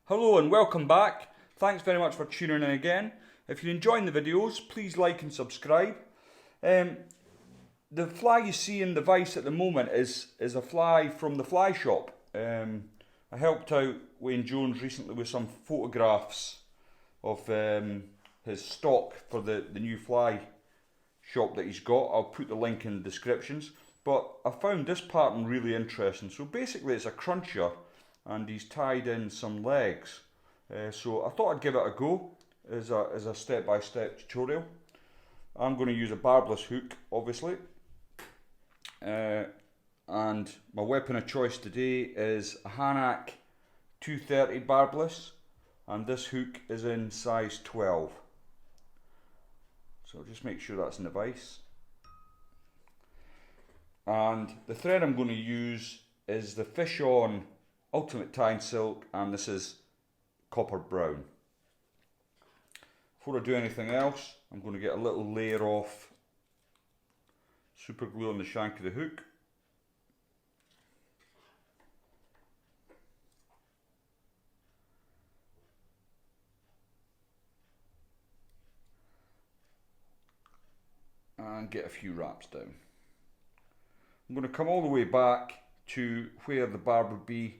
Hello and welcome back. Thanks very much for tuning in again. If you're enjoying the videos, please like and subscribe. The fly you see in the vise at the moment is a fly from the fly shop. I helped out Wayne Jones recently with some photographs of his stock for the new fly shop that he's got. I'll put the link in the descriptions. But I found this pattern really interesting. So basically it's a cruncher and he's tied in some legs. So I thought I'd give it a go as a step-by-step tutorial. I'm going to use a barbless hook, obviously. And my weapon of choice today is a Hanak 230 barbless, and this hook is in size 12. So just make sure that's in the vise. And the thread I'm going to use is the Fish On Ultimate Tying Silk, and this is copper brown. Before I do anything else, I'm going to get a little layer of super glue on the shank of the hook. And get a few wraps down. I'm going to come all the way back to where the barb would be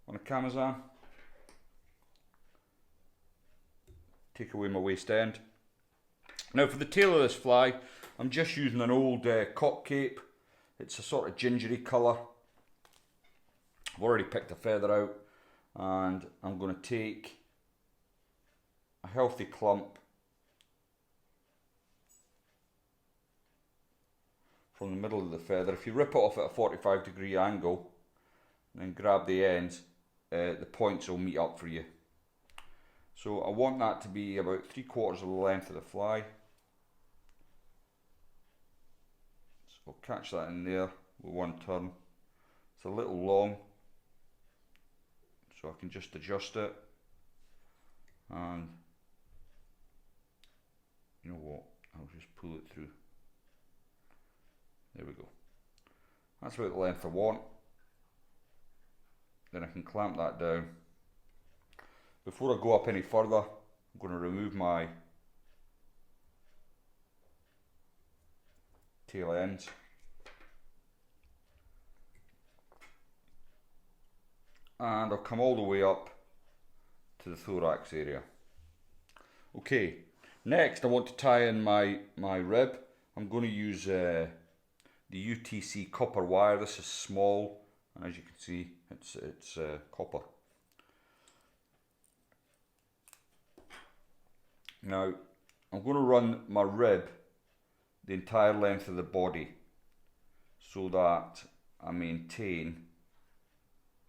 on a Camazan. Take away my waist end. Now for the tail of this fly, I'm just using an old cock cape. It's a sort of gingery colour. I've already picked a feather out, and I'm going to take a healthy clump from the middle of the feather. If you rip it off at a 45-degree angle and then grab the ends, the points will meet up for you. So I want that to be about 3/4 of the length of the fly. So I'll catch that in there with one turn. It's a little long, so I can just adjust it. And you know what, I'll just pull it through. There we go. That's about the length I want. Then I can clamp that down. Before I go up any further, I'm going to remove my tail ends. And I'll come all the way up to the thorax area. Okay, next I want to tie in my rib. I'm going to use the UTC copper wire. This is small, and as you can see, it's copper. Now I'm going to run my rib the entire length of the body so that I maintain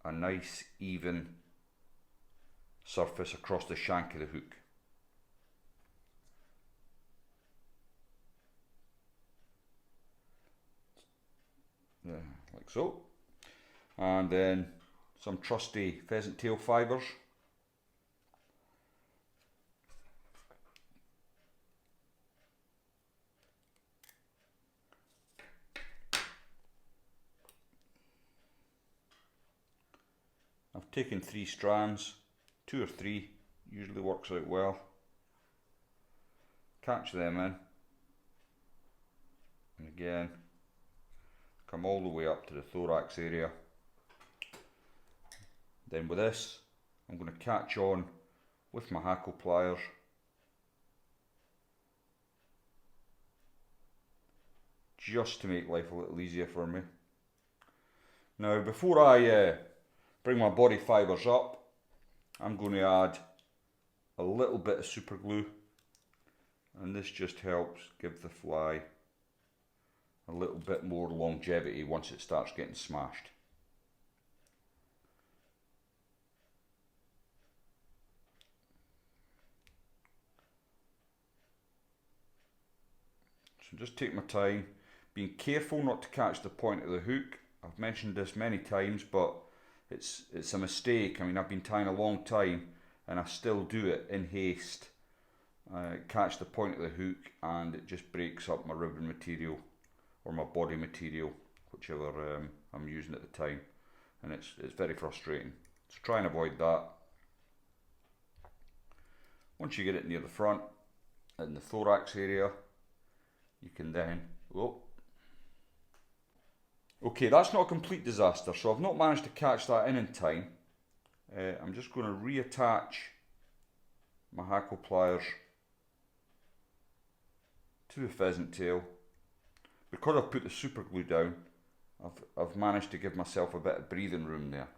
a nice even surface across the shank of the hook. Yeah, like so. And then some trusty pheasant tail fibres. I've taken 3 strands, 2 or 3 usually works out well. Catch them in, and again come all the way up to the thorax area. Then with this, I'm going to catch on with my hackle pliers. Just to make life a little easier for me. Now before I bring my body fibres up, I'm going to add a little bit of super glue, and this just helps give the fly a little bit more longevity once it starts getting smashed. So just take my time, being careful not to catch the point of the hook. I've mentioned this many times, but it's a mistake. I mean, I've been tying a long time and I still do it in haste. Catch the point of the hook and it just breaks up my ribbon material or my body material, whichever I'm using at the time, and it's very frustrating. So try and avoid that. Once you get it near the front, in the thorax area, you can then, okay, that's not a complete disaster, so I've not managed to catch that in time. I'm just going to reattach my hackle pliers to the pheasant tail. Because I've put the super glue down, I've managed to give myself a bit of breathing room there,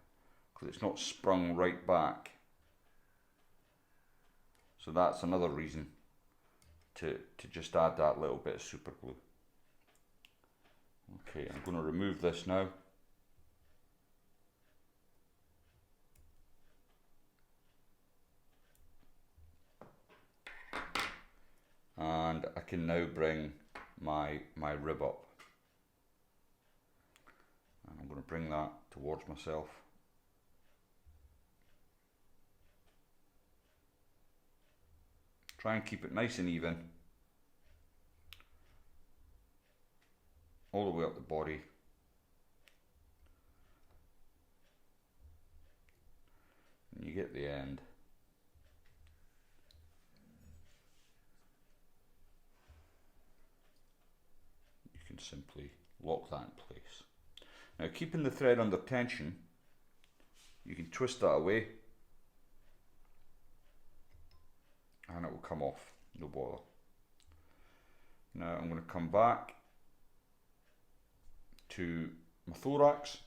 because it's not sprung right back. So that's another reason to just add that little bit of super glue. Okay, I'm going to remove this now. And I can now bring my rib up. And I'm going to bring that towards myself. Try and keep it nice and even. All the way up the body. And you get the end. You can simply lock that in place. Now, keeping the thread under tension, you can twist that away and it will come off, no bother. Now I'm going to come back to my thorax,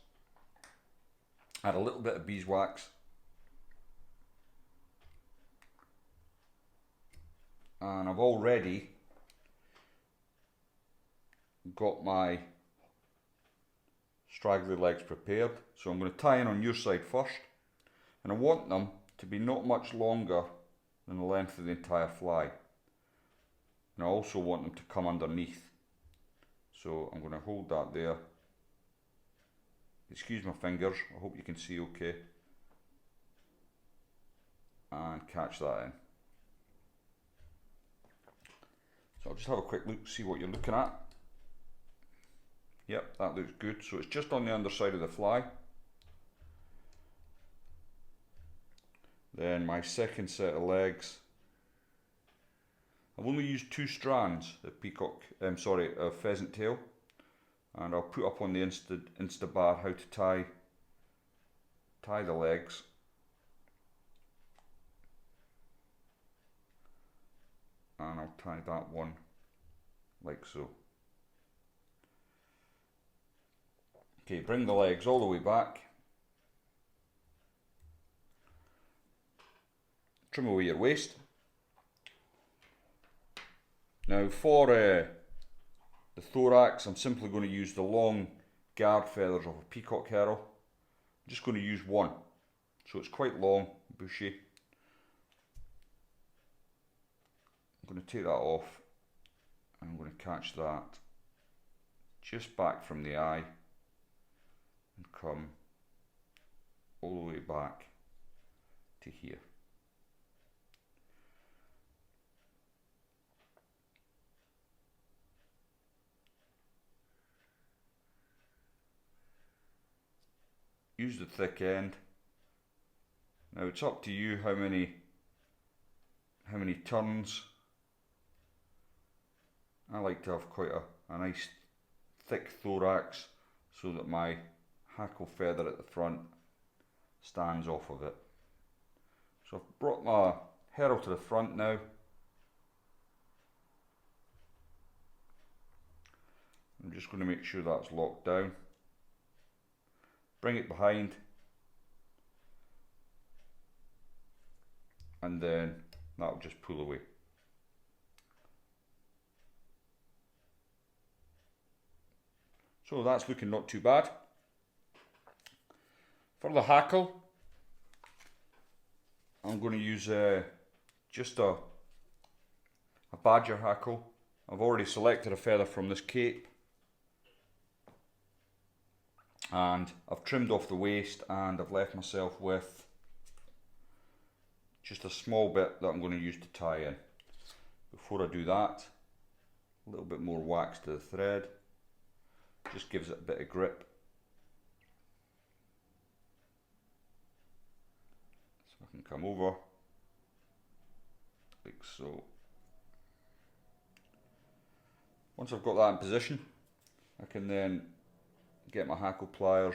add a little bit of beeswax, and I've already got my straggly legs prepared, so I'm going to tie in on your side first, and I want them to be not much longer than the length of the entire fly, and I also want them to come underneath, so I'm going to hold that there. Excuse my fingers, I hope you can see okay, and catch that in. So I'll just have a quick look, see what you're looking at. Yep, that looks good. So it's just on the underside of the fly. Then my second set of legs, I've only used 2 strands of pheasant tail, and I'll put up on the Insta bar how to tie the legs. And I'll tie that one like so. Okay, bring the legs all the way back. Trim away your waist. Now for the thorax, I'm simply going to use the long guard feathers of a peacock herald. I'm just going to use one, so it's quite long, bushy. I'm going to take that off, and I'm going to catch that just back from the eye and come all the way back to here. Use the thick end. Now it's up to you how many turns. I like to have quite a nice thick thorax so that my hackle feather at the front stands off of it. So I've brought my herald to the front now. I'm just going to make sure that's locked down. Bring it behind, and then that'll just pull away. So that's looking not too bad. For the hackle, I'm going to use just a badger hackle. I've already selected a feather from this cape, and I've trimmed off the waist, and I've left myself with just a small bit that I'm going to use to tie in. Before I do that, a little bit more wax to the thread, just gives it a bit of grip. can come over like so. Once I've got that in position, I can then get my hackle pliers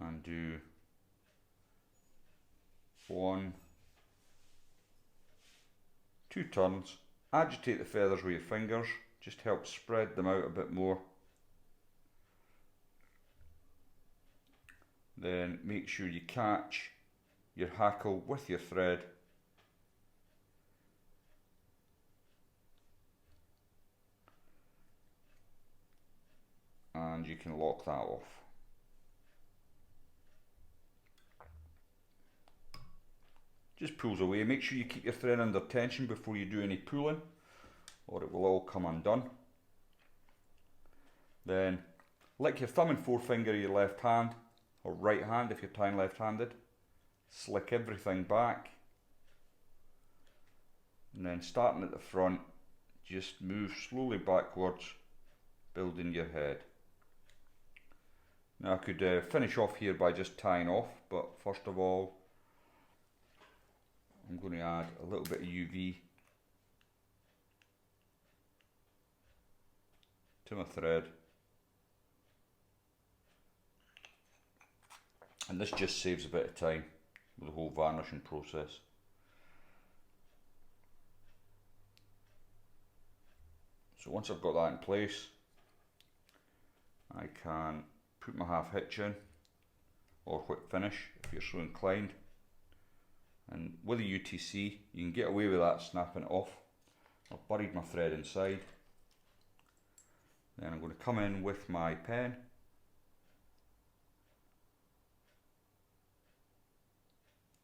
and do 1, 2 turns. Agitate the feathers with your fingers, just help spread them out a bit more. Then make sure you catch your hackle with your thread and you can lock that off. Just pulls away. Make sure you keep your thread under tension before you do any pulling, or it will all come undone. Then lick your thumb and forefinger of your left hand, or right hand if you're tying left-handed. Slick everything back, and then starting at the front, just move slowly backwards, building your head. Now I could finish off here by just tying off, but first of all I'm going to add a little bit of UV to my thread, and this just saves a bit of time with the whole varnishing process. So once I've got that in place, I can put my half hitch in, or whip finish if you're so inclined. And with a UTC, you can get away with that snapping it off. I've buried my thread inside. Then I'm going to come in with my pen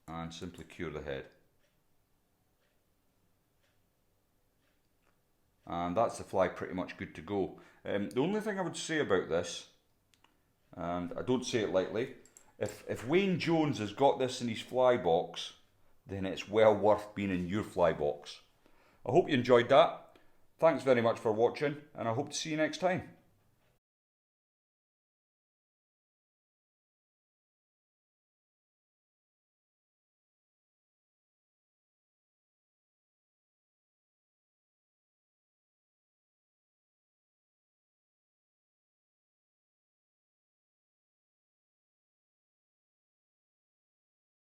and simply cure the head. And that's the fly pretty much good to go. The only thing I would say about this, and I don't say it lightly, if Wayne Jones has got this in his fly box, then it's well worth being in your fly box. I hope you enjoyed that. Thanks very much for watching, and I hope to see you next time.